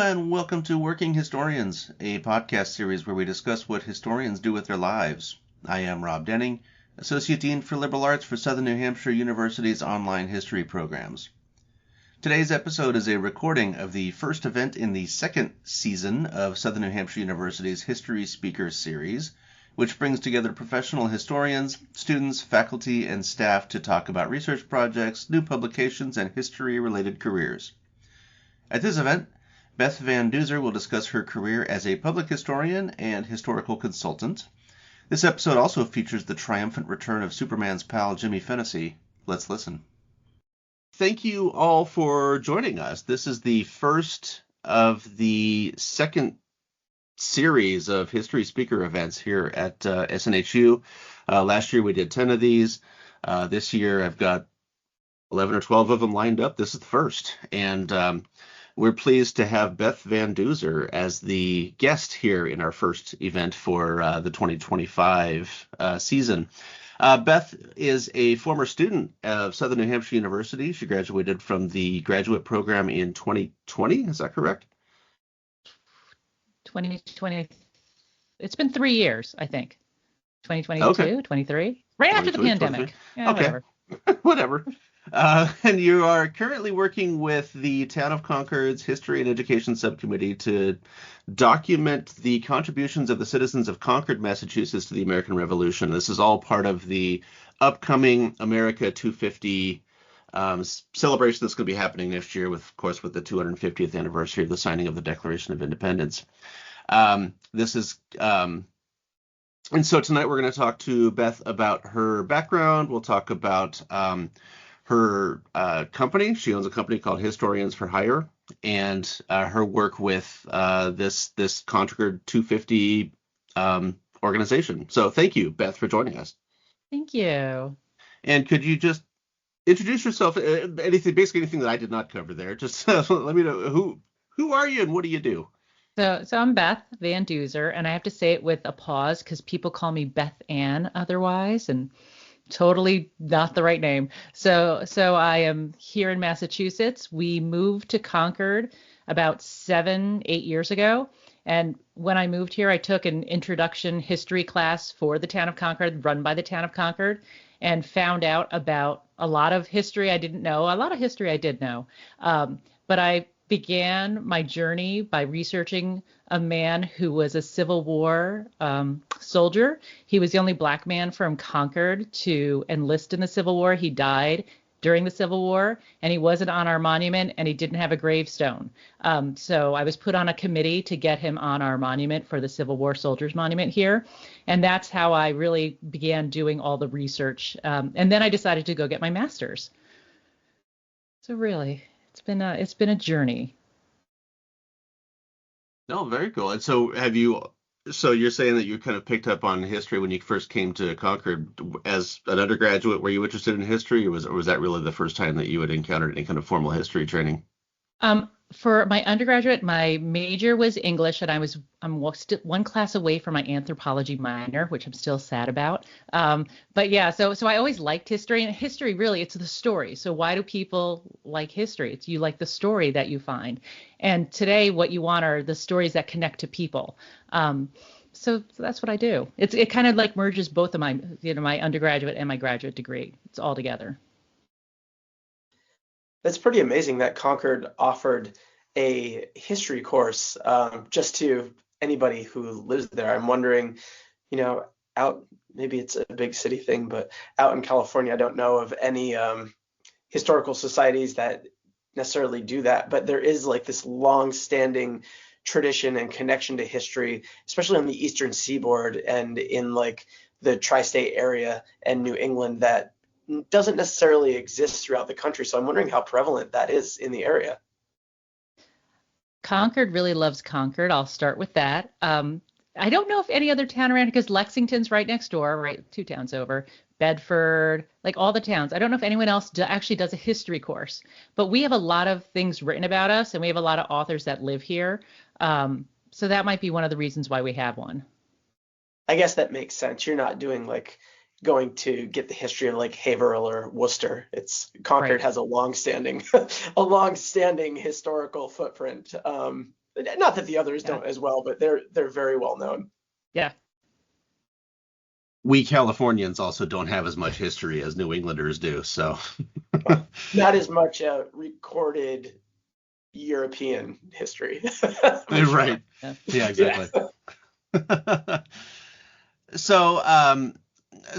and welcome to Working Historians, a podcast series where we discuss what historians do with their lives. I am Rob Denning, Associate Dean for Liberal Arts for Southern New Hampshire University's online history programs. Today's episode is a recording of the first event in the second season of Southern New Hampshire University's History Speakers Series, which brings together professional historians, students, faculty, and staff to talk about research projects, new publications, and history-related careers. At this event, Beth Van Duzer will discuss her career as a public historian and historical consultant. This episode also features the triumphant return of Superman's pal Jimmy Fennessy. Let's listen. Thank you all for joining us. This is the first of the second series of history speaker events here at SNHU. Last year we did 10 of these. This year I've got 11 or 12 of them lined up. This is the first. And we're pleased to have Beth Van Duzer as the guest here in our first event for the 2025 season. Beth is a former student of Southern New Hampshire University. She graduated from the graduate program in 2020. Is that correct? 2020. It's been 3 years, I think. 2022, okay. 23, right after the pandemic. Yeah, okay. Whatever. And you are currently working with the Town of Concord's History and Education Subcommittee to document the contributions of the citizens of Concord, Massachusetts to the American Revolution. This is all part of the upcoming America 250 celebration that's going to be happening next year, with the 250th anniversary of the signing of the Declaration of Independence. And so tonight we're going to talk to Beth about her background. We'll talk about her company. She owns a company called Historians for Hire, and her work with this Concord 250 organization. So thank you, Beth, for joining us. Thank you. And could you just introduce yourself? Basically anything that I did not cover there. Just let me know who are you and what do you do? So I'm Beth Van Duzer, and I have to say it with a pause because people call me Beth Ann otherwise, and totally not the right name. So I am here in Massachusetts. We moved to Concord about 7-8 years ago. And when I moved here, I took an introduction history class for the town of Concord, run by the town of Concord, and found out about a lot of history I didn't know. A lot of history I did know. But I began my journey by researching a man who was a Civil War soldier. He was the only black man from Concord to enlist in the Civil War. He died during the Civil War, and he wasn't on our monument, and he didn't have a gravestone. So I was put on a committee to get him on our monument for the Civil War Soldiers Monument here. And that's how I really began doing all the research. And then I decided to go get my master's. So really, it's been a journey. No, very cool. And so so you're saying that you kind of picked up on history when you first came to Concord as an undergraduate. Were you interested in history, or was that really the first time that you had encountered any kind of formal history training? For my undergraduate, my major was English, and I'm one class away from my anthropology minor, which I'm still sad about. But yeah, so I always liked history, and history really, it's the story. So why do people like history? It's you like the story that you find. And today, what you want are the stories that connect to people. So that's what I do. It kind of like merges both of my undergraduate and my graduate degree. It's all together. That's pretty amazing that Concord offered a history course just to anybody who lives there. I'm wondering, out, maybe it's a big city thing, but out in California, I don't know of any historical societies that necessarily do that. But there is like this long-standing tradition and connection to history, especially on the Eastern Seaboard and in like the tri-state area and New England, that doesn't necessarily exist throughout the country. So I'm wondering how prevalent that is in the area. Concord really loves Concord. I'll start with that. I don't know if any other town around, because Lexington's right next door, right 2 towns over, Bedford, like all the towns. I don't know if anyone else actually does a history course, but we have a lot of things written about us, and we have a lot of authors that live here. So that might be one of the reasons why we have one. I guess that makes sense. You're not doing like going to get the history of like Haverhill or Worcester. It's Concord Right. has a long-standing a long-standing historical footprint. Not that the others Yeah. don't as well, but they're very well known. Yeah. We Californians also don't have as much history as New Englanders do, so Not as much recorded European history. right. Yeah. Yeah, exactly. So,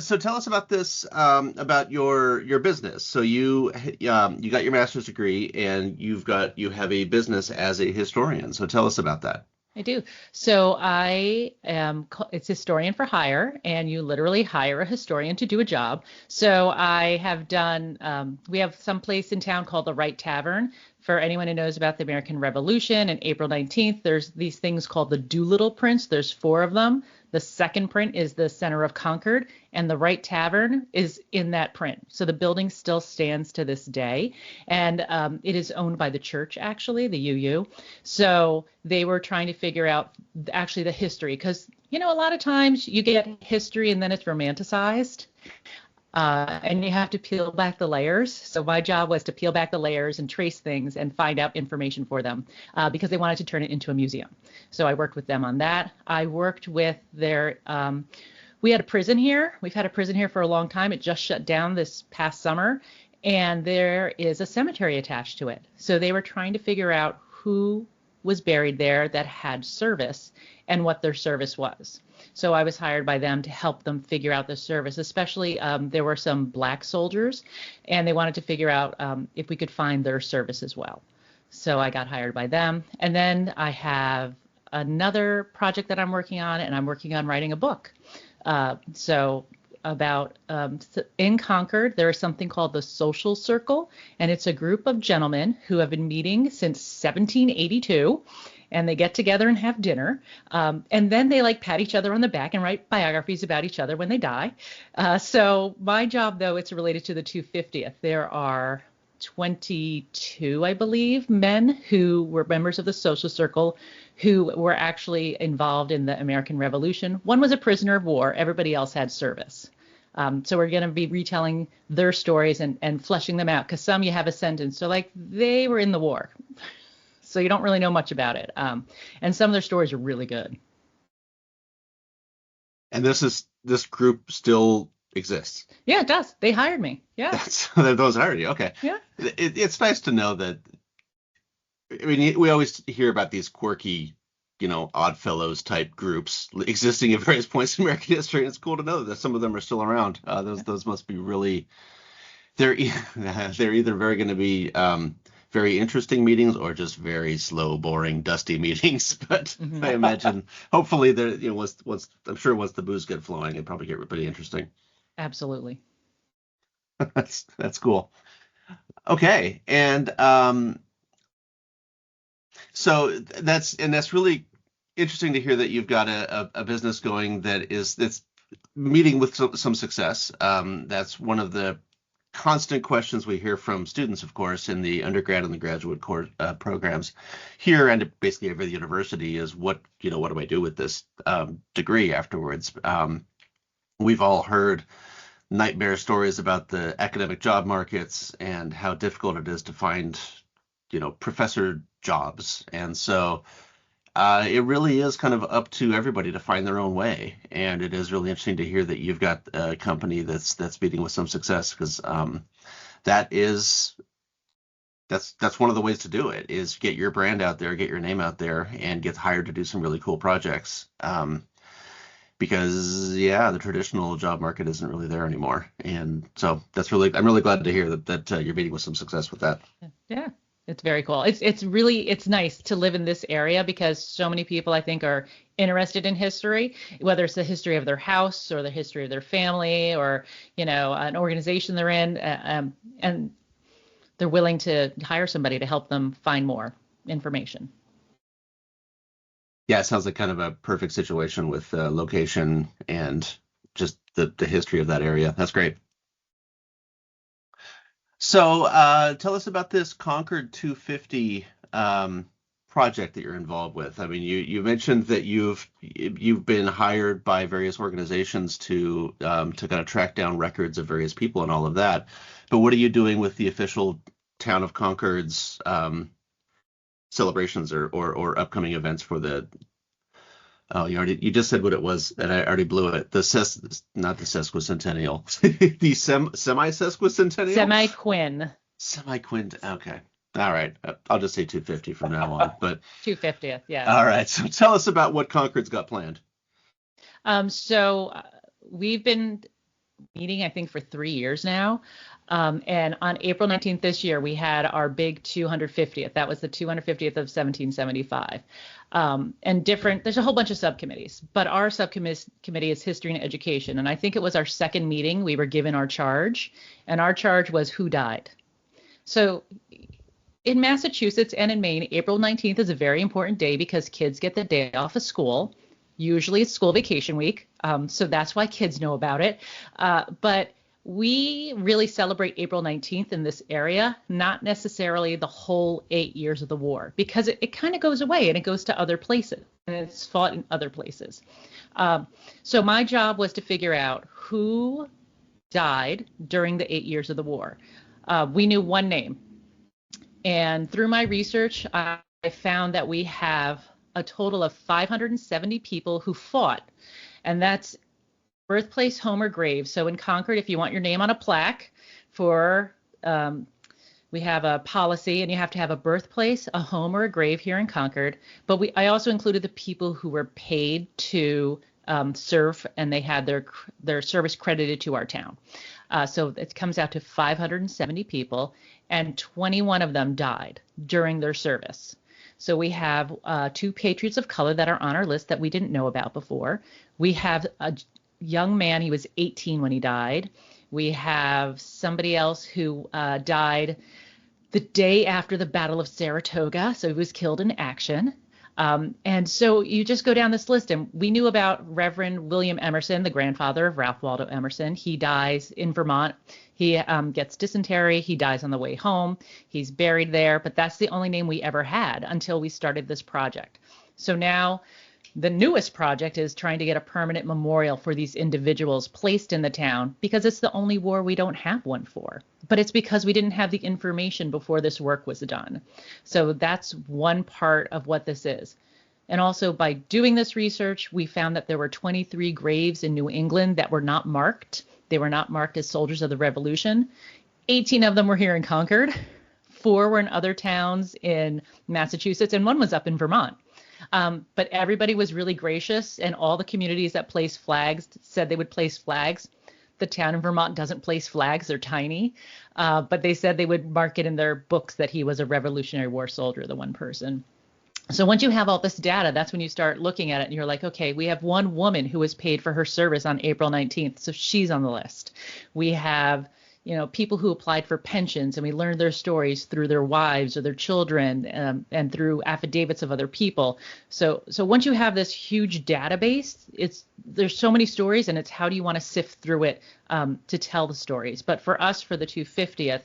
so tell us about this, about your business. So you got your master's degree, and you have a business as a historian. So tell us about that. I do. So it's historian for hire, and you literally hire a historian to do a job. So I have done, we have some place in town called the Wright Tavern. For anyone who knows about the American Revolution and April 19th, there's these things called the Doolittle prints. There's 4 of them. The second print is the center of Concord, and the Wright Tavern is in that print. So the building still stands to this day, and it is owned by the church, actually, the UU. So they were trying to figure out actually the history, because, a lot of times you get history and then it's romanticized. And you have to peel back the layers. So my job was to peel back the layers and trace things and find out information for them because they wanted to turn it into a museum. So I worked with them on that. I worked with we had a prison here. We've had a prison here for a long time. It just shut down this past summer. And there is a cemetery attached to it. So they were trying to figure out who was buried there that had service and what their service was. So I was hired by them to help them figure out the service, especially there were some Black soldiers, and they wanted to figure out if we could find their service as well. So I got hired by them. And then I have another project that I'm working on, and I'm working on writing a book. In Concord, there is something called the Social Circle, and it's a group of gentlemen who have been meeting since 1782. And they get together and have dinner. And then they pat each other on the back and write biographies about each other when they die. So my job, though, it's related to the 250th. There are 22, I believe, men who were members of the Social Circle who were actually involved in the American Revolution. One was a prisoner of war. Everybody else had service. So we're going to be retelling their stories and fleshing them out, because some you have a sentence. So they were in the war. So you don't really know much about it. And some of their stories are really good. And this group still exists. Yeah, it does. They hired me. Yeah. Those hired you. Okay. Yeah. It's nice to know that. I mean, we always hear about these quirky, odd fellows type groups existing at various points in American history. And it's cool to know that some of them are still around. Those must be really. They're either very going to be very interesting meetings or just very slow, boring, dusty meetings. But I imagine, hopefully, I'm sure once the booze get flowing, it'd probably get pretty interesting. Absolutely. That's cool. Okay, and so that's really interesting to hear that you've got a business going that's meeting with some success. That's one of the constant questions we hear from students, of course, in the undergrad and the graduate course programs here and basically every university is what do I do with this degree afterwards? We've all heard nightmare stories about the academic job markets and how difficult it is to find, professor jobs. And so it really is kind of up to everybody to find their own way. And it is really interesting to hear that you've got a company that's meeting with some success, because that's one of the ways to do it, is get your brand out there, get your name out there, and get hired to do some really cool projects. Because the traditional job market isn't really there anymore. And so I'm really glad to hear that you're meeting with some success with that. Yeah. It's very cool. It's nice to live in this area, because so many people, I think, are interested in history, whether it's the history of their house or the history of their family or, an organization they're in, and they're willing to hire somebody to help them find more information. Yeah, it sounds like kind of a perfect situation with location and just the history of that area. That's great. So tell us about this Concord 250 project that you're involved with? I mean, you mentioned that you've been hired by various organizations to kind of track down records of various people and all of that. But what are you doing with the official Town of Concord's celebrations or upcoming events for the? Oh, you just said what it was, and I already blew it. Not the sesquicentennial, the semi-sesquicentennial. Semi-quin. Semi-quin. Okay. All right. I'll just say 250 from now on. But 250th, yeah. All right. So tell us about what Concord's got planned. So we've been meeting, I think, for 3 years now. And on April 19th this year, we had our big 250th. That was the 250th of 1775. And there's a whole bunch of subcommittees, but our subcommittee is history and education. And I think it was our second meeting we were given our charge, and our charge was who died. So in Massachusetts and in Maine, April 19th is a very important day because kids get the day off of school. Usually it's school vacation week, so that's why kids know about it. But we really celebrate April 19th in this area, not necessarily the whole 8 years of the war, because it kind of goes away and it goes to other places, and it's fought in other places. So my job was to figure out who died during the 8 years of the war. We knew one name. And through my research, I found that we have a total of 570 people who fought. And that's birthplace, home, or grave. So in Concord, if you want your name on a plaque we have a policy, and you have to have a birthplace, a home, or a grave here in Concord. But I also included the people who were paid to serve, and they had their service credited to our town. So it comes out to 570 people, and 21 of them died during their service. So we have 2 patriots of color that are on our list that we didn't know about before. We have a young man, he was 18 when he died. We have somebody else who died the day after the Battle of Saratoga, so he was killed in action. And so you just go down this list, and we knew about Reverend William Emerson, the grandfather of Ralph Waldo Emerson. He dies in Vermont. He gets dysentery. He dies on the way home. He's buried there, but that's the only name we ever had until we started this project. So now the newest project is trying to get a permanent memorial for these individuals placed in the town, because it's the only war we don't have one for. But it's because we didn't have the information before this work was done. So that's one part of what this is. And also by doing this research, we found that there were 23 graves in New England that were not marked. They were not marked as soldiers of the Revolution. 18 of them were here in Concord. 4 were in other towns in Massachusetts, and 1 was up in Vermont. But everybody was really gracious, and all the communities that place flags said they would place flags. The town in Vermont doesn't place flags. They're tiny. But they said they would mark it in their books that he was a Revolutionary War soldier, the one person. So once you have all this data, that's when you start looking at it and you're like, okay, we have one woman who was paid for her service on April 19th. So she's on the list. We have, people who applied for pensions, and we learned their stories through their wives or their children, and through affidavits of other people. So once you have this huge database, there's so many stories, and it's how do you want to sift through it to tell the stories. But for us, for the 250th,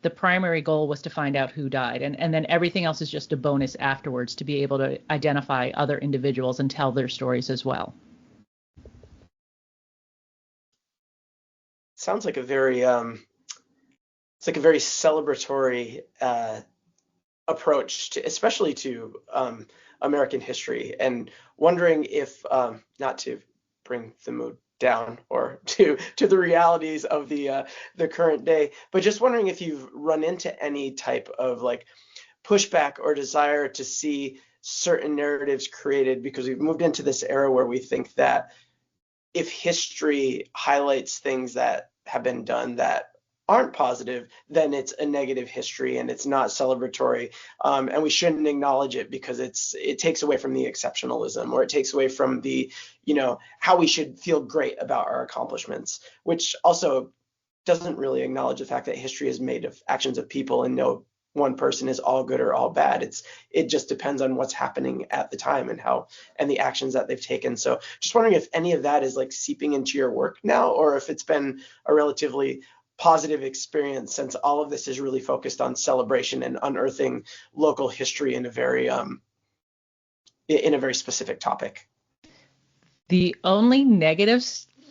the primary goal was to find out who died, and then everything else is just a bonus afterwards to be able to identify other individuals and tell their stories as well. Sounds like a very celebratory approach especially to American history, and wondering if not to bring the mood down or to the realities of the current day, but just wondering if you've run into any type of pushback or desire to see certain narratives created, because we've moved into this era where we think that if history highlights things that have been done that aren't positive, then it's a negative history and it's not celebratory, and we shouldn't acknowledge it because it takes away from the exceptionalism, or it takes away from the how we should feel great about our accomplishments, which also doesn't really acknowledge the fact that history is made of actions of people, and no one person is all good or all bad. It just depends on what's happening at the time and the actions that they've taken. So just wondering if any of that is seeping into your work now, or if it's been a relatively positive experience since all of this is really focused on celebration and unearthing local history in a very in a very specific topic. The only negative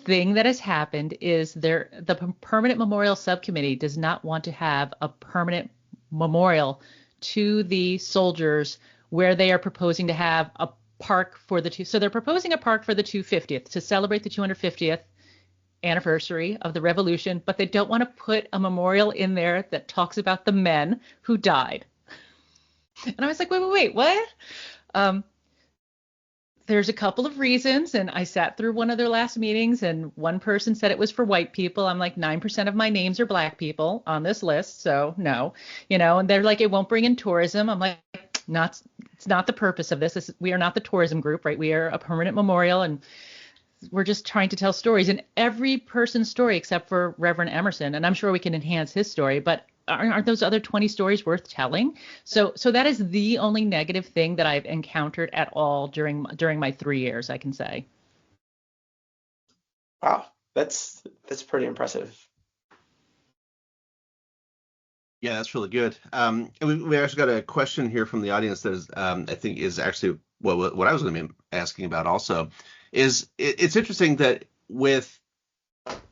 thing that has happened is the Permanent Memorial Subcommittee does not want to have a permanent memorial to the soldiers where they are proposing to have a park for so they're proposing a park for the 250th to celebrate the 250th anniversary of the revolution, but they don't want to put a memorial in there that talks about the men who died. And I was like, wait, what? There's a couple of reasons, and I sat through one of their last meetings, and one person said it was for white people. I'm like, 9% of my names are black people on this list, so no, and they're like, it won't bring in tourism. I'm like, it's not the purpose of this. We are not the tourism group, right? We are a permanent memorial, and we're just trying to tell stories, and every person's story except for Reverend Emerson, and I'm sure we can enhance his story, but aren't those other 20 stories worth telling? So that is the only negative thing that I've encountered at all during my 3 years, I can say. Wow, that's pretty impressive. Yeah, that's really good. We actually got a question here from the audience that is, I think is actually what I was going to be asking about also. It's interesting that with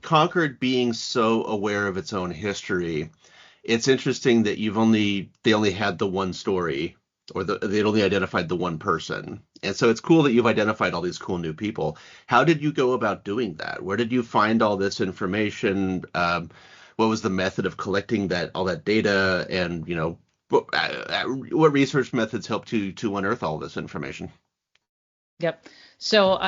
Concord being so aware of its own history, it's interesting that they only had the one story, or they'd only identified the one person. And so it's cool that you've identified all these cool new people. How did you go about doing that? Where did you find all this information? What was the method of collecting all that data? And, what research methods helped you to unearth all this information? Yep. So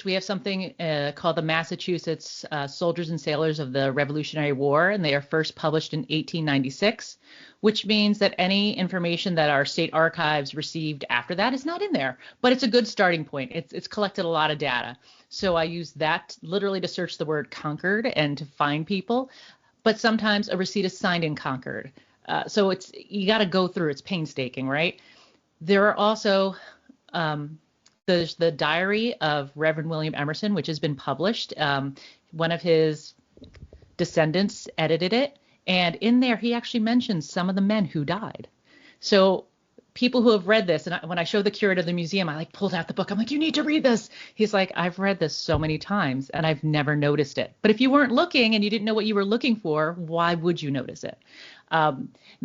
we have something called the Massachusetts Soldiers and Sailors of the Revolutionary War, and they are first published in 1896, which means that any information that our state archives received after that is not in there. But it's a good starting point. It's collected a lot of data. So I use that literally to search the word Concord and to find people. But sometimes a receipt is signed in Concord. So you got to go through. It's painstaking, right? There are also there's the diary of Reverend William Emerson, which has been published. One of his descendants edited it. And in there, he actually mentions some of the men who died. So people who have read this, and when I showed the curator of the museum, I pulled out the book. I'm like, you need to read this. He's like, I've read this so many times and I've never noticed it. But if you weren't looking and you didn't know what you were looking for, why would you notice it?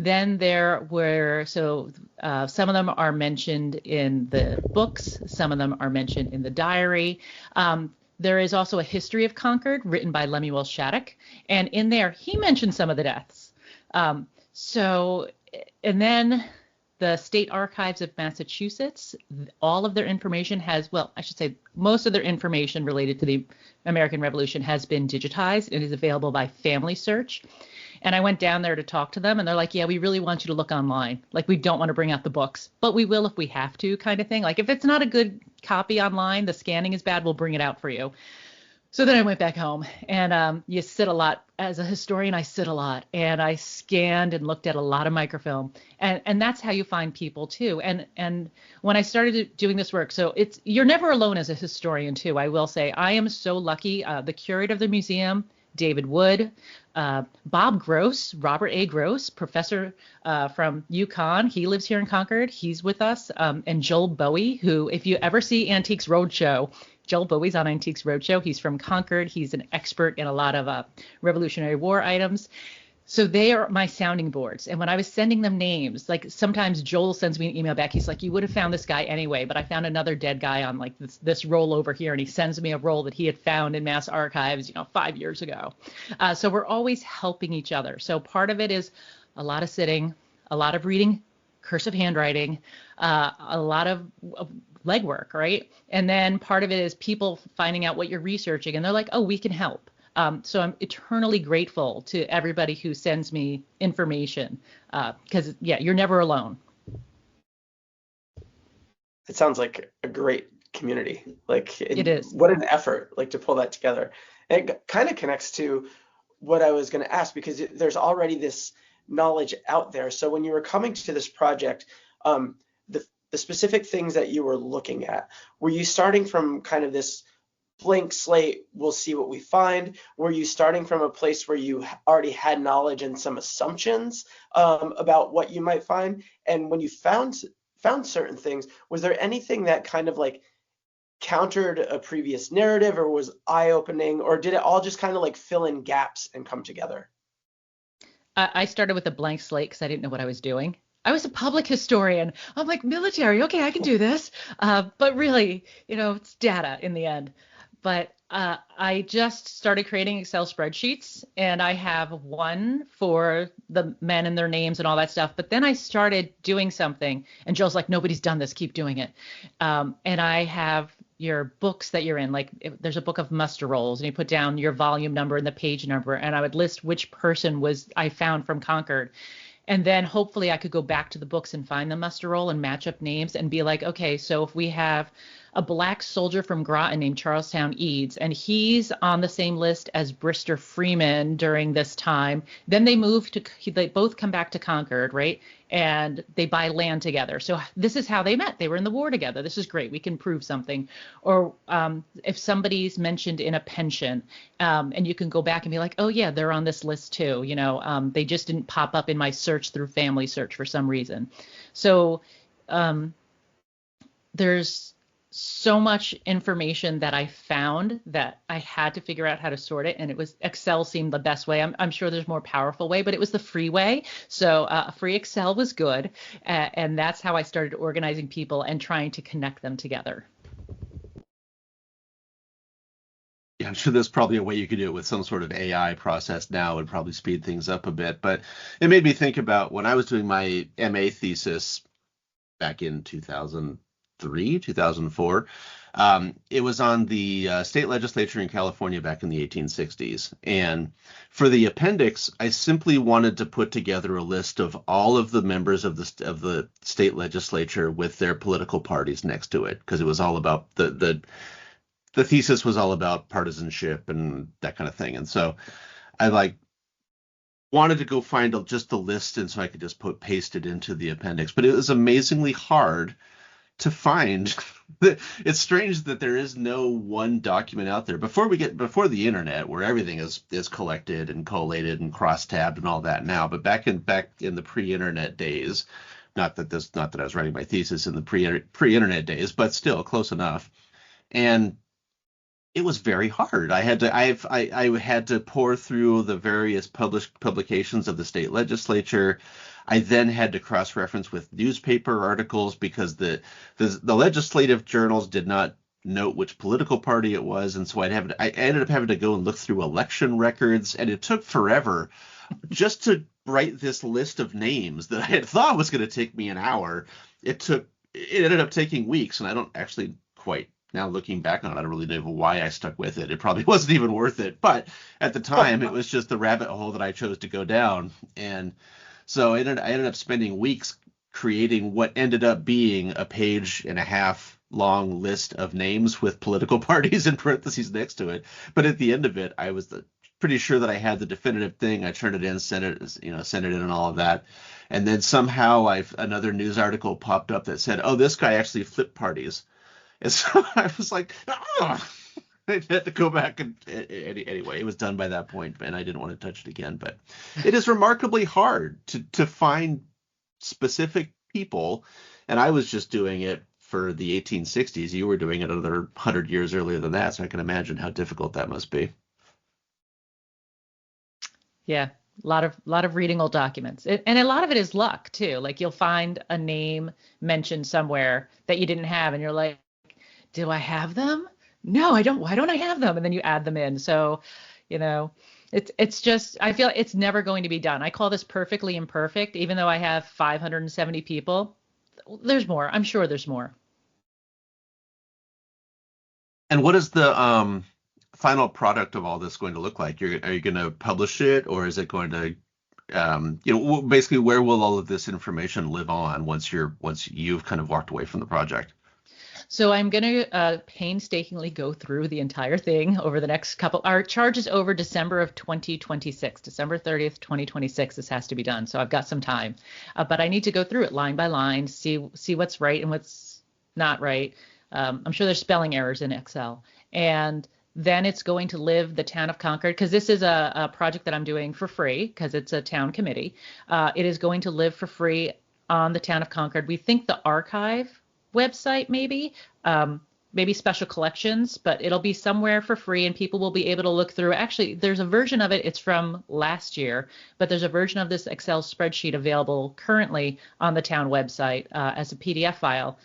Then there were, some of them are mentioned in the books. Some of them are mentioned in the diary. There is also a history of Concord written by Lemuel Shattuck. And in there, he mentioned some of the deaths. And then the State Archives of Massachusetts, all of their information most of their information related to the American Revolution has been digitized and is available by family search. And I went down there to talk to them, and they're like, yeah, we really want you to look online. Like, we don't want to bring out the books, but we will if we have to, kind of thing. Like, if it's not a good copy online, the scanning is bad, we'll bring it out for you. So then I went back home, and you sit a lot. As a historian, I sit a lot, and I scanned and looked at a lot of microfilm, and that's how you find people too. And when I started doing this work, so you're never alone as a historian too. I will say I am so lucky. The curator of the museum, David Wood, Bob Gross, Robert A. Gross, professor from UConn. He lives here in Concord. He's with us, and Joel Bowie, who, if you ever see Antiques Roadshow. Joel Bowie's on Antiques Roadshow. He's from Concord. He's an expert in a lot of Revolutionary War items. So they are my sounding boards. And when I was sending them names, like sometimes Joel sends me an email back. He's like, you would have found this guy anyway, but I found another dead guy on like this roll over here. And he sends me a roll that he had found in Mass Archives, 5 years ago. So we're always helping each other. So part of it is a lot of sitting, a lot of reading cursive handwriting, a lot of legwork, right? And then part of it is people finding out what you're researching, and they're like, oh, we can help. So I'm eternally grateful to everybody who sends me information, because, you're never alone. It sounds like a great community. It is. What an effort, to pull that together. And it kind of connects to what I was going to ask, because there's already this knowledge out there. So when you were coming to this project, the specific things that you were looking at, were you starting from kind of this blank slate, we'll see what we find? Were you starting from a place where you already had knowledge and some assumptions about what you might find? And when you found found certain things. Was there anything that kind of like countered a previous narrative or was eye-opening, or did it all just kind of like fill in gaps and come together? I started with a blank slate because I didn't know what I was doing. I was a public historian. I'm like, military, okay, I can do this. But really, it's data in the end. But I just started creating Excel spreadsheets, and I have one for the men and their names and all that stuff. But then I started doing something, and Jill's like, nobody's done this, keep doing it. And I have your books that you're in, like there's a book of muster rolls, and you put down your volume number and the page number, and I would list which person was I found from Concord. And then hopefully I could go back to the books and find the muster roll and match up names and be like, okay, so if we have a black soldier from Groton named Charlestown Eads, and he's on the same list as Brister Freeman during this time, then they both come back to Concord, right? And they buy land together. So this is how they met. They were in the war together. This is great. We can prove something. Or if somebody's mentioned in a pension, and you can go back and be like, oh yeah, they're on this list too. They just didn't pop up in my search through family search for some reason. So there's so much information that I found that I had to figure out how to sort it. And Excel seemed the best way. I'm sure there's more powerful way, but it was the free way. So free Excel was good. And that's how I started organizing people and trying to connect them together. Yeah, I'm sure there's probably a way you could do it with some sort of AI process now. It would probably speed things up a bit. But it made me think about when I was doing my MA thesis back in 2003, 2004. It was on the state legislature in California back in the 1860s. And for the appendix, I simply wanted to put together a list of all of the members of the state legislature with their political parties next to it, because it was all about the thesis was all about partisanship and that kind of thing. And so I wanted to go find just the list, and so I could just paste it into the appendix. But it was amazingly hard to find. It's strange that there is no one document out there before the internet, where everything is collected and collated and cross-tabbed and all that now. But back in the pre-internet days, not that I was writing my thesis in the pre-internet days, but still close enough. And it was very hard. I had to pour through the various publications of the state legislature. I then had to cross-reference with newspaper articles because the legislative journals did not note which political party it was, and so I ended up having to go and look through election records, and it took forever just to write this list of names that I had thought was going to take me an hour. It ended up taking weeks, and I don't actually quite. Now looking back on it, I don't really know why I stuck with it. It probably wasn't even worth it. But at the time, it was just the rabbit hole that I chose to go down. And so I ended up spending weeks creating what ended up being a page and a half long list of names with political parties in parentheses next to it. But at the end of it, I was pretty sure that I had the definitive thing. I turned it in, sent it in and all of that. And then somehow another news article popped up that said, oh, this guy actually flipped parties. And so I was like, I had to go back and anyway, it was done by that point, and I didn't want to touch it again. But it is remarkably hard to find specific people, and I was just doing it for the 1860s. You were doing it another 100 years earlier than that, so I can imagine how difficult that must be. Yeah. A lot of reading old documents, and a lot of it is luck too. Like you'll find a name mentioned somewhere that you didn't have, and you're like, do I have them? No, I don't. Why don't I have them? And then you add them in. So, it's just, I feel it's never going to be done. I call this perfectly imperfect, even though I have 570 people. There's more. I'm sure there's more. And what is the final product of all this going to look like? Are you going to publish it, or is it going to, basically where will all of this information live on once you've kind of walked away from the project? So I'm going to painstakingly go through the entire thing over the next couple. Our charge is over December of 2026, December 30th, 2026. This has to be done. So I've got some time, but I need to go through it line by line, see what's right and what's not right. I'm sure there's spelling errors in Excel, and then it's going to live the town of Concord, because this is a project that I'm doing for free because it's a town committee. It is going to live for free on the town of Concord. We think the archive website maybe special collections, but it'll be somewhere for free and people will be able to look through. Actually, there's a version of it, it's from last year, but there's a version of this Excel spreadsheet available currently on the town website as a PDF file.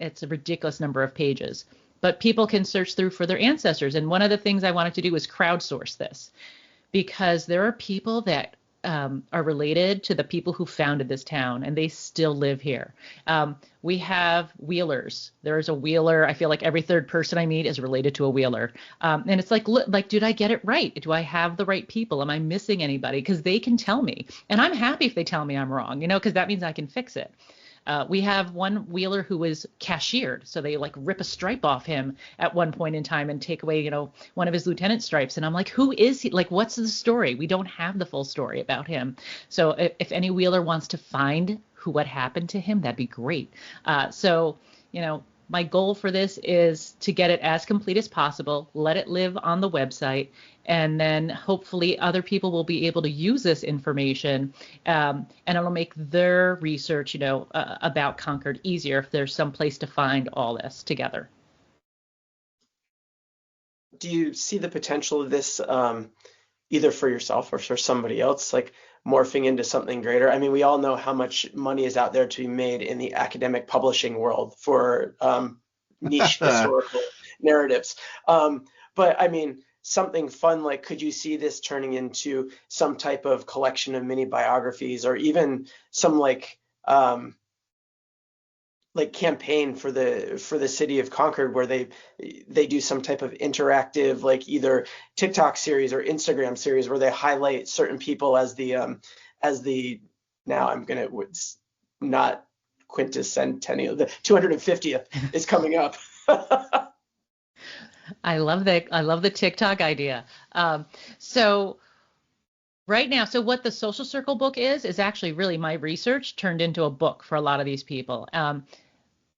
It's a ridiculous number of pages, but people can search through for their ancestors. And one of the things I wanted to do was crowdsource this, because there are people that are related to the people who founded this town, and they still live here. We have Wheelers. There is a Wheeler. I feel like every third person I meet is related to a Wheeler. And it's like, did I get it right? Do I have the right people? Am I missing anybody? Because they can tell me. And I'm happy if they tell me I'm wrong, because that means I can fix it. We have one Wheeler who was cashiered, so they like rip a stripe off him at one point in time and take away, one of his lieutenant stripes. And I'm like, who is he? Like, what's the story? We don't have the full story about him. So if any Wheeler wants to find what happened to him, that'd be great. My goal for this is to get it as complete as possible, let it live on the website, and then hopefully other people will be able to use this information, and it'll make their research, about Concord easier if there's some place to find all this together. Do you see the potential of this either for yourself or for somebody else, like morphing into something greater? I mean, we all know how much money is out there to be made in the academic publishing world for niche historical narratives. But I mean, something fun, like, could you see this turning into some type of collection of mini biographies, or even some campaign for the city of Concord, where they do some type of interactive, like either TikTok series or Instagram series, where they highlight certain people as the now I'm gonna, it's not quinticentennial, the 250th is coming up. I love that. I love the TikTok idea. So right now, so what the Social Circle book is actually really my research turned into a book for a lot of these people.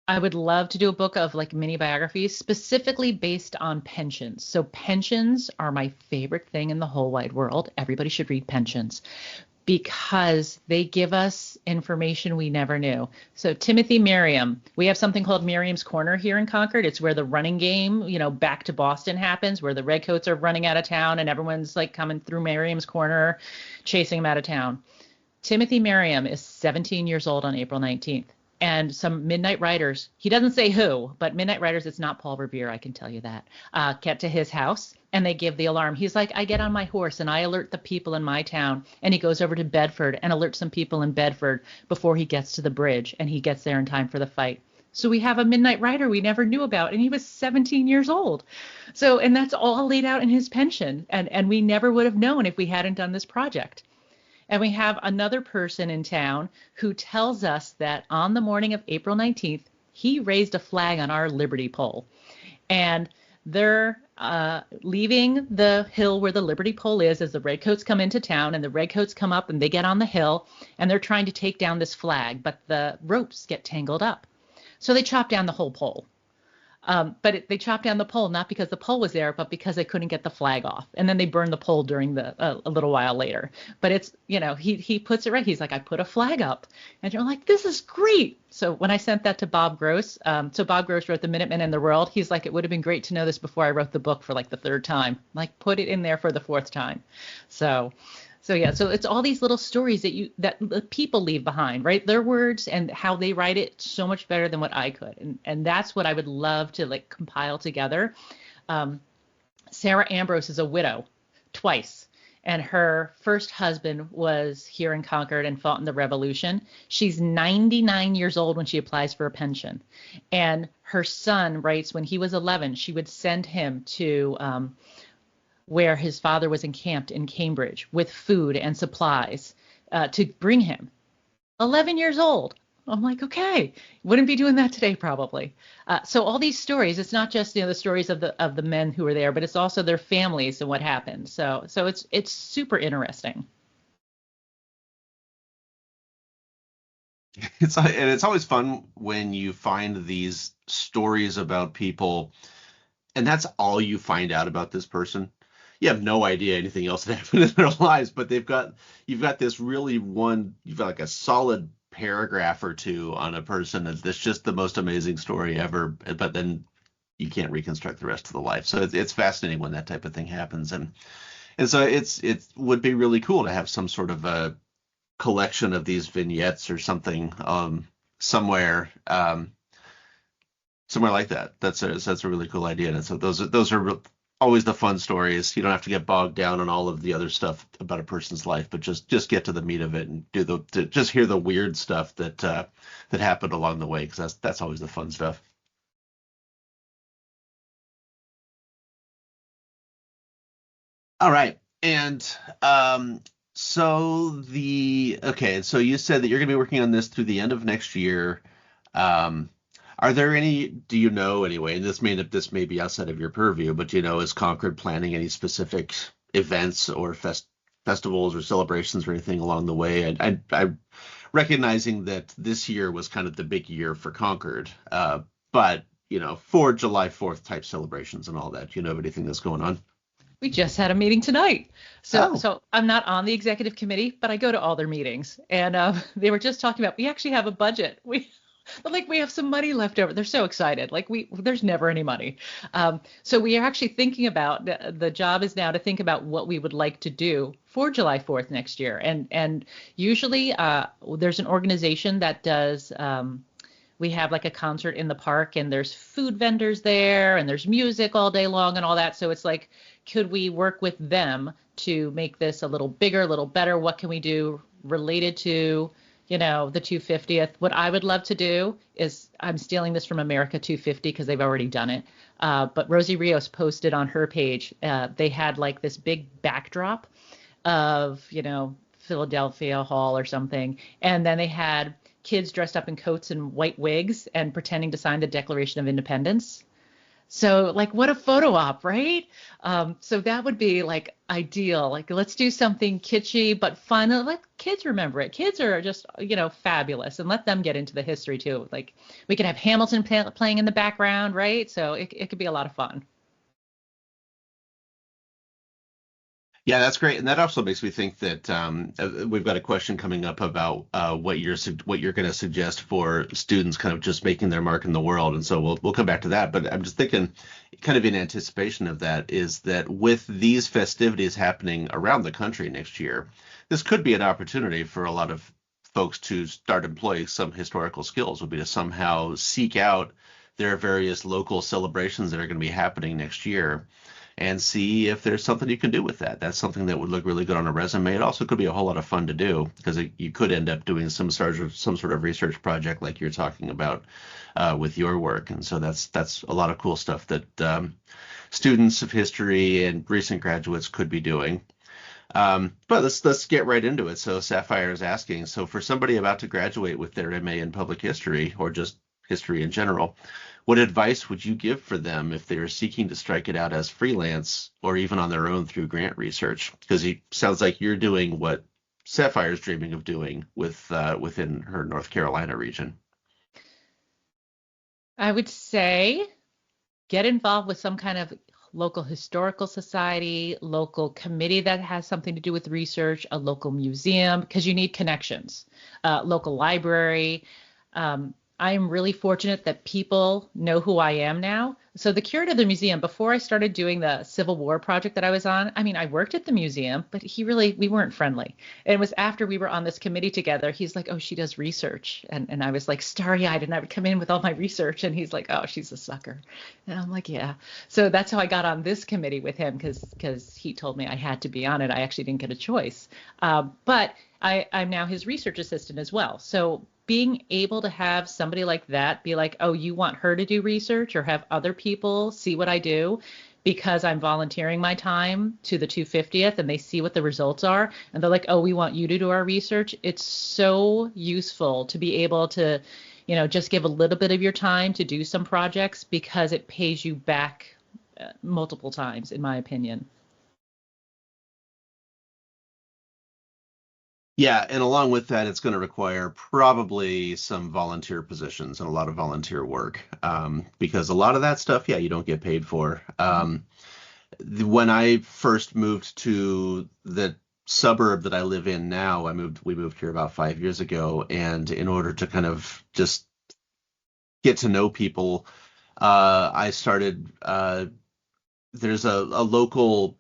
I would love to do a book of like mini biographies specifically based on pensions. So pensions are my favorite thing in the whole wide world. Everybody should read pensions because they give us information we never knew. So Timothy Merriam, we have something called Merriam's Corner here in Concord. It's where the running game, back to Boston happens, where the Redcoats are running out of town and everyone's like coming through Merriam's Corner, chasing them out of town. Timothy Merriam is 17 years old on April 19th. And some Midnight Riders, he doesn't say who, but Midnight Riders, it's not Paul Revere, I can tell you that, get to his house and they give the alarm. He's like, I get on my horse and I alert the people in my town. And he goes over to Bedford and alerts some people in Bedford before he gets to the bridge, and he gets there in time for the fight. So we have a Midnight Rider we never knew about, and he was 17 years old. So, and that's all laid out in his pension. And we never would have known if we hadn't done this project. And we have another person in town who tells us that on the morning of April 19th, he raised a flag on our Liberty pole. And they're leaving the hill where the Liberty pole is as the Redcoats come into town, and the Redcoats come up and they get on the hill and they're trying to take down this flag, but the ropes get tangled up. So they chop down the whole pole. But they chopped down the pole, not because the pole was there, but because they couldn't get the flag off. And then they burned the pole during a little while later. But it's, he puts it right. He's like, I put a flag up. And you're like, this is great. So when I sent that to Bob Gross, so Bob Gross wrote The Minutemen and the World. He's like, it would have been great to know this before I wrote the book for like the third time. Like, put it in there for the fourth time. So it's all these little stories that the people leave behind, right? Their words and how they write it so much better than what I could. And that's what I would love to like compile together. Sarah Ambrose is a widow twice, and her first husband was here in Concord and fought in the Revolution. She's 99 years old when she applies for a pension. And her son writes when he was 11, she would send him to where his father was encamped in Cambridge with food and supplies to bring him. 11 years old. I'm like, okay, wouldn't be doing that today probably. So all these stories, it's not just the stories of the men who were there, but it's also their families and what happened. So it's super interesting. It's always fun when you find these stories about people, and that's all you find out about this person. You have no idea anything else that happened in their lives, but you've got this really you've got like a solid paragraph or two on a person that's just the most amazing story ever, but then you can't reconstruct the rest of the life. So it's fascinating when that type of thing happens, and so it would be really cool to have some sort of a collection of these vignettes or something somewhere somewhere like that. That's a really cool idea. And so those are always the fun stories. You don't have to get bogged down on all of the other stuff about a person's life, but just get to the meat of it and just hear the weird stuff that happened along the way, because that's always the fun stuff. All right. And so so you said that you're going to be working on this through the end of next year. Um, are there any, do you know anyway, and this may be outside of your purview, but do you know, is Concord planning any specific events or festivals or celebrations or anything along the way? And I recognizing that this year was kind of the big year for Concord, but for July 4th type celebrations and all that, do you know of anything that's going on? We just had a meeting tonight. So Oh. so I'm not on the executive committee, but I go to all their meetings. And they were just talking about, we actually have a budget. We have some money left over. They're so excited. There's never any money. So we are actually thinking about, the job is now to think about what we would like to do for July 4th next year. And usually there's an organization that does, we have like a concert in the park, and there's food vendors there, and there's music all day long and all that. So it's like, could we work with them to make this a little bigger, a little better? What can we do related to, the 250th? What I would love to do is, I'm stealing this from America 250 because they've already done it. But Rosie Rios posted on her page, they had like this big backdrop of, Philadelphia Hall or something. And then they had kids dressed up in coats and white wigs and pretending to sign the Declaration of Independence. So like, what a photo op, right? So that would be like ideal. Like, let's do something kitschy but fun, and let kids remember it. Kids are just, fabulous, and let them get into the history too. Like, we could have Hamilton playing in the background, right? So it could be a lot of fun. Yeah, that's great, and that also makes me think that we've got a question coming up about what you're going to suggest for students kind of just making their mark in the world, and so we'll come back to that. But I'm just thinking, kind of in anticipation of that, is that with these festivities happening around the country next year, this could be an opportunity for a lot of folks to start employing some historical skills. Would be to somehow seek out their various local celebrations that are going to be happening next year, and see if there's something you can do with that. That's something that would look really good on a resume. It also could be a whole lot of fun to do, because you could end up doing some sort of research project like you're talking about with your work. And so that's a lot of cool stuff that students of history and recent graduates could be doing. But let's get right into it. So Sapphire is asking, so for somebody about to graduate with their MA in public history, or just history in general, what advice would you give for them if they are seeking to strike it out as freelance or even on their own through grant research? Because it sounds like you're doing what Sapphire's dreaming of doing within her North Carolina region. I would say get involved with some kind of local historical society, local committee that has something to do with research, a local museum, because you need connections, local library. I am really fortunate that people know who I am now. So the curator of the museum, before I started doing the Civil War project that I was on, I mean, I worked at the museum, but we weren't friendly. And it was after we were on this committee together, he's like, oh, she does research. And I was like starry-eyed, and I would come in with all my research, and he's like, oh, she's a sucker. And I'm like, yeah. So that's how I got on this committee with him, because he told me I had to be on it. I actually didn't get a choice. But I'm now his research assistant as well. So being able to have somebody like that be like, oh, you want her to do research, or have other people see what I do because I'm volunteering my time to the 250th, and they see what the results are, and they're like, oh, we want you to do our research. It's so useful to be able to, just give a little bit of your time to do some projects, because it pays you back multiple times, in my opinion. Yeah, and along with that, it's going to require probably some volunteer positions and a lot of volunteer work, because a lot of that stuff, yeah, you don't get paid for. When I first moved to the suburb that I live in now, we moved here about 5 years ago, and in order to kind of just get to know people, I started. There's a local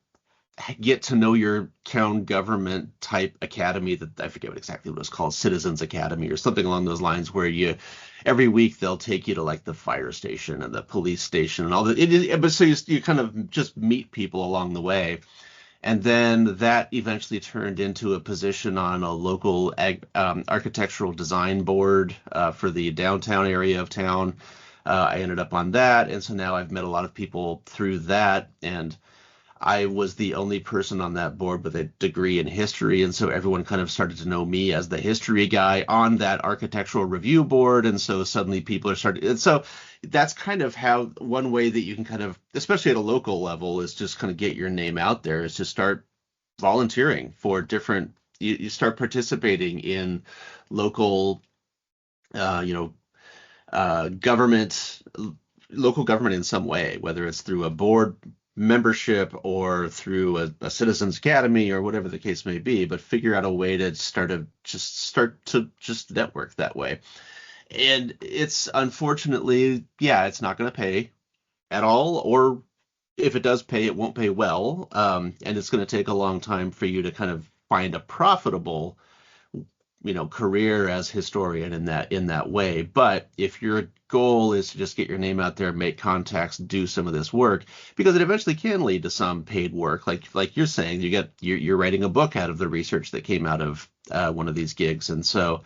get to know your town government type academy that I forget exactly what it's called, Citizens Academy or something along those lines, where every week they'll take you to like the fire station and the police station and all that. But so you kind of just meet people along the way. And then that eventually turned into a position on a local architectural design board for the downtown area of town. I ended up on that. And so now I've met a lot of people through that. And I was the only person on that board with a degree in history. And so everyone kind of started to know me as the history guy on that architectural review board. And so suddenly people are starting. And so that's kind of how one way that you can kind of, especially at a local level, is just kind of get your name out there, is to start volunteering for different, you start participating in local, government, local government in some way, whether it's through a board membership or through a citizens academy or whatever the case may be, but figure out a way to start to network that way. And it's unfortunately, it's not going to pay at all, or if it does pay, it won't pay well. And it's going to take a long time for you to kind of find a profitable career as historian in that way. But if your goal is to just get your name out there, make contacts, do some of this work, because it eventually can lead to some paid work, like you're saying, you're writing a book out of the research that came out of one of these gigs. And so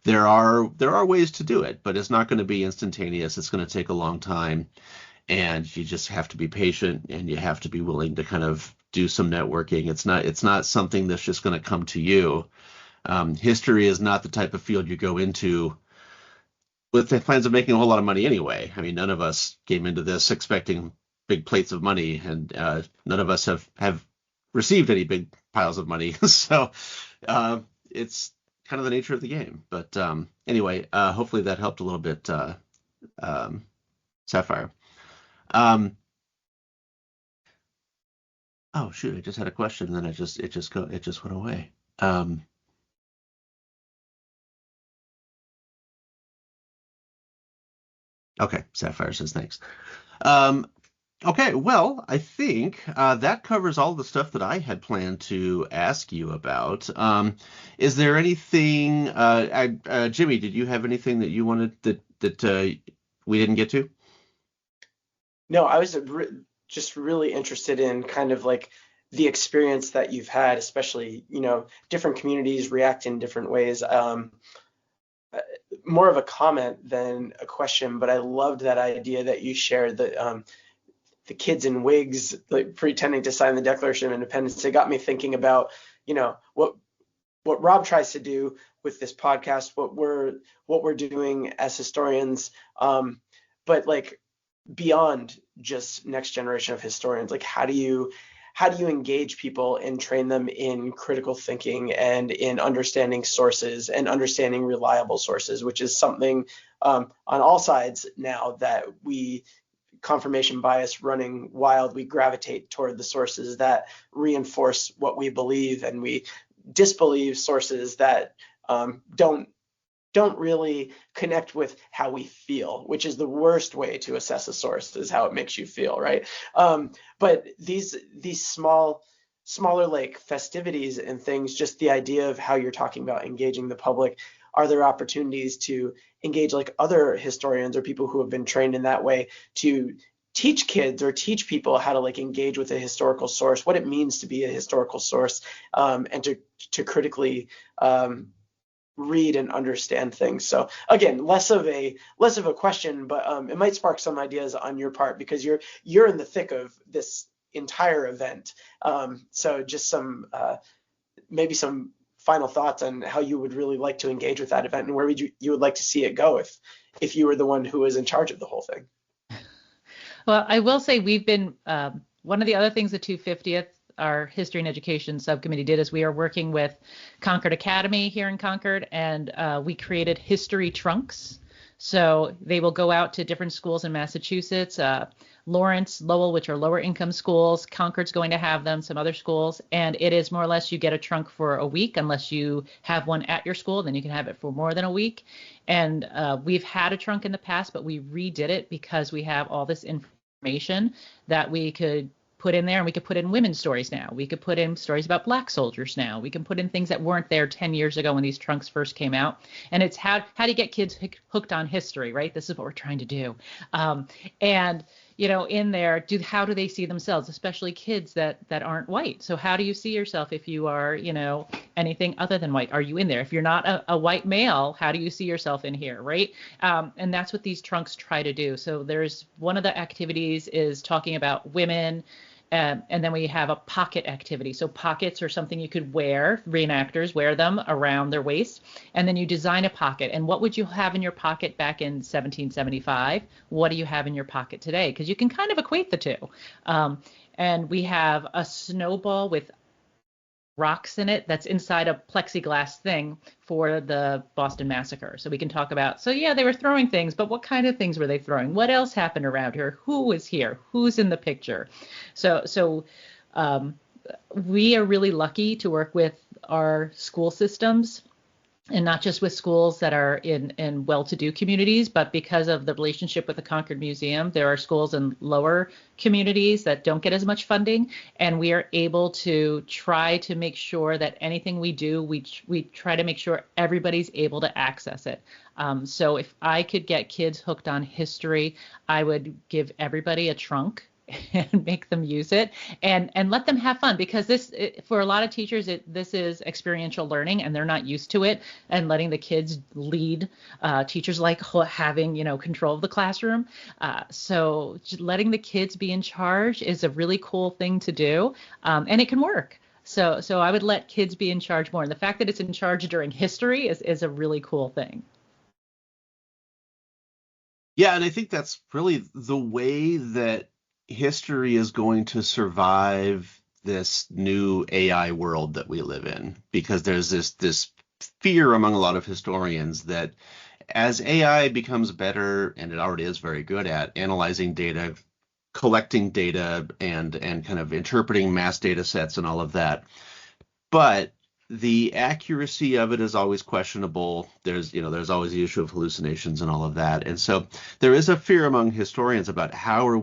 there are ways to do it, but it's not going to be instantaneous. It's going to take a long time, and you just have to be patient, and you have to be willing to kind of do some networking. It's not something that's just going to come to you. History is not the type of field you go into with the plans of making a whole lot of money anyway. I mean, none of us came into this expecting big plates of money, and none of us have received any big piles of money. So it's kind of the nature of the game. But anyway, hopefully that helped a little bit, Sapphire. Oh shoot, I just had a question, and then it just went away. Okay, Sapphire says thanks. Okay, well, I think that covers all the stuff that I had planned to ask you about. Is there anything, Jimmy, did you have anything that you wanted that we didn't get to? No, I was just really interested in kind of like the experience that you've had, especially, different communities react in different ways. More of a comment than a question, but I loved that idea that you shared, that the kids in wigs like pretending to sign the Declaration of Independence. It got me thinking about, what Rob tries to do with this podcast, what we're doing as historians, but like beyond just next generation of historians. Like how do you engage people and train them in critical thinking and in understanding sources and understanding reliable sources, which is something on all sides now that confirmation bias running wild, we gravitate toward the sources that reinforce what we believe, and we disbelieve sources that don't really connect with how we feel, which is the worst way to assess a source, is how it makes you feel, right? But these smaller like festivities and things, just the idea of how you're talking about engaging the public, are there opportunities to engage like other historians or people who have been trained in that way to teach kids or teach people how to like engage with a historical source, what it means to be a historical source, and to critically read and understand things. So again, less of a question, but it might spark some ideas on your part, because you're in the thick of this entire event. So just some maybe some final thoughts on how you would really like to engage with that event, and where you would like to see it go if you were the one who was in charge of the whole thing. Well, I will say we've been one of the other things the 250th, our History and Education Subcommittee, did is we are working with Concord Academy here in Concord, and we created history trunks. So they will go out to different schools in Massachusetts, Lawrence, Lowell, which are lower income schools. Concord's going to have them, some other schools. And it is more or less you get a trunk for a week unless you have one at your school, then you can have it for more than a week. And we've had a trunk in the past, but we redid it because we have all this information that we could put in there, and we could put in women's stories now. We could put in stories about black soldiers now. We can put in things that weren't there 10 years ago when these trunks first came out. And it's how do you get kids hooked on history, right? This is what we're trying to do. And in there, how do they see themselves, especially kids that aren't white? So how do you see yourself if you are, anything other than white? Are you in there? If you're not a white male, how do you see yourself in here, right? And that's what these trunks try to do. So there's one of the activities is talking about women. And then we have a pocket activity. So pockets are something you could wear, reenactors wear them around their waist, and then you design a pocket. And what would you have in your pocket back in 1775? What do you have in your pocket today? Because you can kind of equate the two. And we have a snowball with rocks in it that's inside a plexiglass thing for the Boston Massacre. So we can talk about, they were throwing things, but what kind of things were they throwing? What else happened around here? Who was here? Who's in the picture? So we are really lucky to work with our school systems, and not just with schools that are in well-to-do communities, but because of the relationship with the Concord Museum, there are schools in lower communities that don't get as much funding, and we are able to try to make sure that anything we do, we try to make sure everybody's able to access it. So if I could get kids hooked on history, I would give everybody a trunk and make them use it and let them have fun, because for a lot of teachers, this is experiential learning and they're not used to it, and letting the kids lead. Teachers like having, control of the classroom. So letting the kids be in charge is a really cool thing to do, and it can work. So I would let kids be in charge more. And the fact that it's in charge during history is a really cool thing. Yeah, and I think that's really the way that history is going to survive this new AI world that we live in, because there's this fear among a lot of historians that as AI becomes better, and it already is very good at analyzing data, collecting data, and kind of interpreting mass data sets and all of that, but the accuracy of it is always questionable. There's always the issue of hallucinations and all of that. And so there is a fear among historians about how is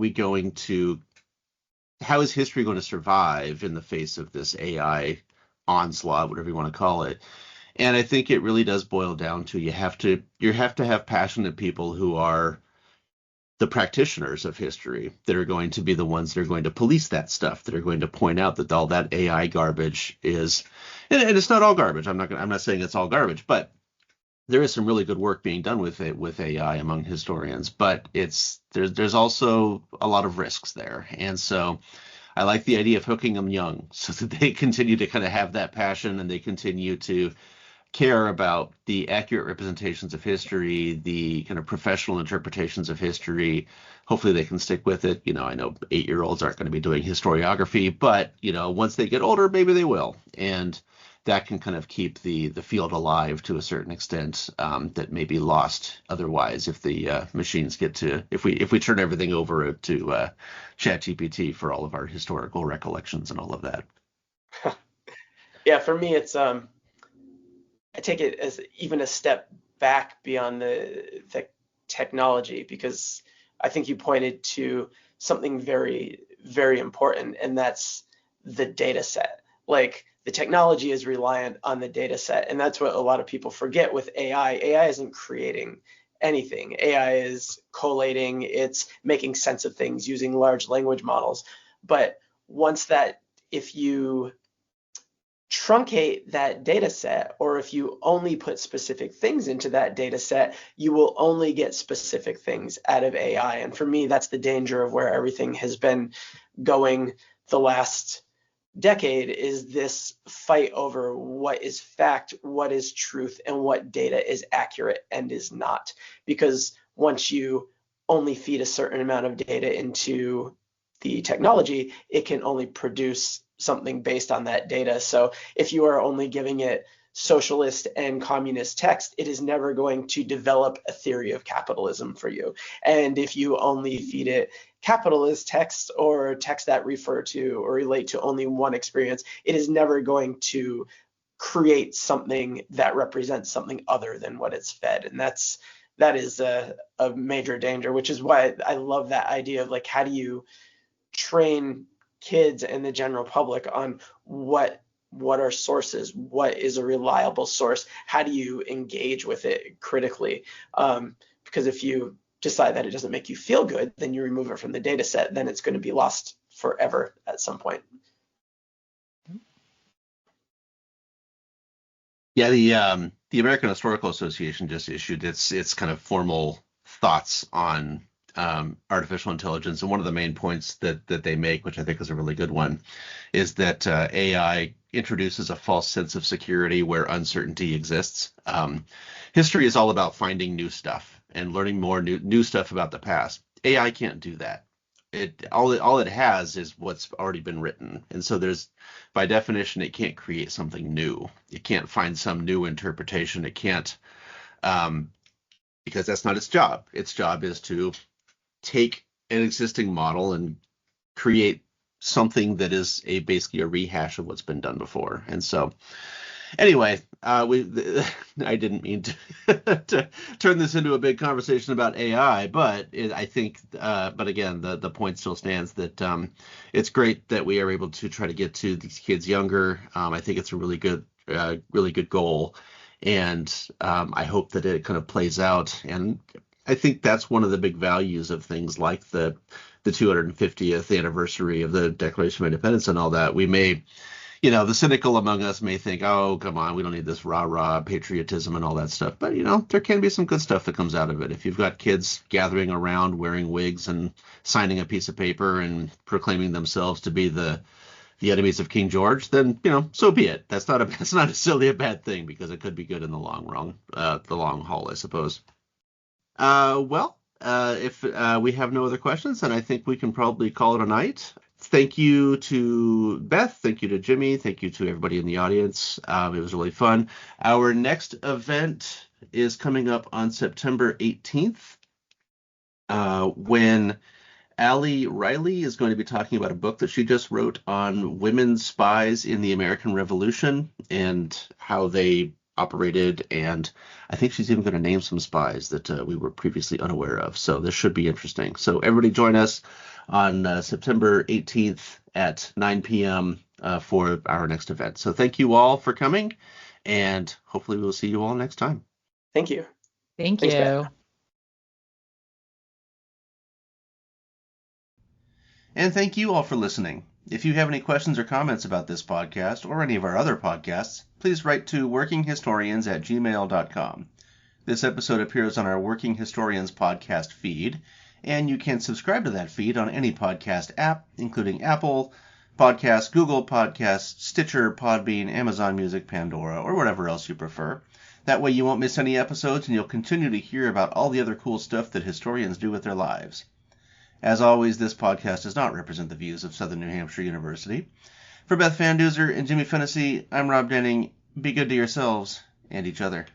history going to survive in the face of this AI onslaught, whatever you want to call it. And I think it really does boil down to you have to have passionate people who are the practitioners of history that are going to be the ones that are going to police that stuff, that are going to point out that all that AI garbage is, and it's not all garbage. I'm not saying it's all garbage, but there is some really good work being done with AI among historians. But there's also a lot of risks there, and so I like the idea of hooking them young so that they continue to kind of have that passion and they continue to care about the accurate representations of history, the kind of professional interpretations of history. Hopefully they can stick with it. I know 8-year-olds aren't going to be doing historiography, but once they get older, maybe they will. And that can kind of keep the field alive to a certain extent, that may be lost otherwise if the machines get to, if we turn everything over to ChatGPT for all of our historical recollections and all of that. Yeah, for me, it's I take it as even a step back beyond the technology, because I think you pointed to something very, very important, and that's the data set. Like, the technology is reliant on the data set, and that's what a lot of people forget with AI. AI isn't creating anything. AI is collating, it's making sense of things using large language models. But if you truncate that data set, or if you only put specific things into that data set, you will only get specific things out of AI. And for me, that's the danger of where everything has been going the last decade, is this fight over what is fact, what is truth, and what data is accurate and is not. Because once you only feed a certain amount of data into the technology, it can only produce something based on that data. So if you are only giving it socialist and communist text, it is never going to develop a theory of capitalism for you. And if you only feed it capitalist text or text that refer to or relate to only one experience, it is never going to create something that represents something other than what it's fed. And that is a major danger, which is why I love that idea of like, how do you train kids and the general public on what are sources, what is a reliable source, how do you engage with it critically? Because if you decide that it doesn't make you feel good, then you remove it from the data set, then it's going to be lost forever at some point. Yeah, the American Historical Association just issued its kind of formal thoughts on artificial intelligence, and one of the main points that they make, which I think is a really good one, is that AI introduces a false sense of security where uncertainty exists. History is all about finding new stuff and learning more new stuff about the past. AI can't do that. All it has is what's already been written, and so there's, by definition, it can't create something new. It can't find some new interpretation. It can't, because that's not its job. Its job is to take an existing model and create something that is basically a rehash of what's been done before. And so, anyway, I didn't mean to turn this into a big conversation about AI, but I think, but again, the point still stands that it's great that we are able to try to get to these kids younger. I think it's a really good goal, and I hope that it kind of plays out. And I think that's one of the big values of things like the 250th anniversary of the Declaration of Independence and all that. We may, the cynical among us may think, oh, come on, we don't need this rah-rah patriotism and all that stuff. But, there can be some good stuff that comes out of it. If you've got kids gathering around wearing wigs and signing a piece of paper and proclaiming themselves to be the enemies of King George, then, so be it. That's not necessarily a bad thing, because it could be good in the long haul, I suppose. If we have no other questions, then I think we can probably call it a night. Thank you to Beth. Thank you to Jimmy. Thank you to everybody in the audience. It was really fun. Our next event is coming up on September 18th, when Allie Riley is going to be talking about a book that she just wrote on women spies in the American Revolution and how they operated, and I think she's even going to name some spies that we were previously unaware of. So this should be interesting. So everybody join us on September 18th at 9 p.m. For our next event. So thank you all for coming, and hopefully we'll see you all next time. Thank you. Thanks, you. Beth. And thank you all for listening. If you have any questions or comments about this podcast or any of our other podcasts, please write to workinghistorians@gmail.com. This episode appears on our Working Historians podcast feed, and you can subscribe to that feed on any podcast app, including Apple Podcasts, Google Podcasts, Stitcher, Podbean, Amazon Music, Pandora, or whatever else you prefer. That way you won't miss any episodes, and you'll continue to hear about all the other cool stuff that historians do with their lives. As always, this podcast does not represent the views of Southern New Hampshire University. For Beth Van Duzer and Jimmy Fennessy, I'm Rob Denning. Be good to yourselves and each other.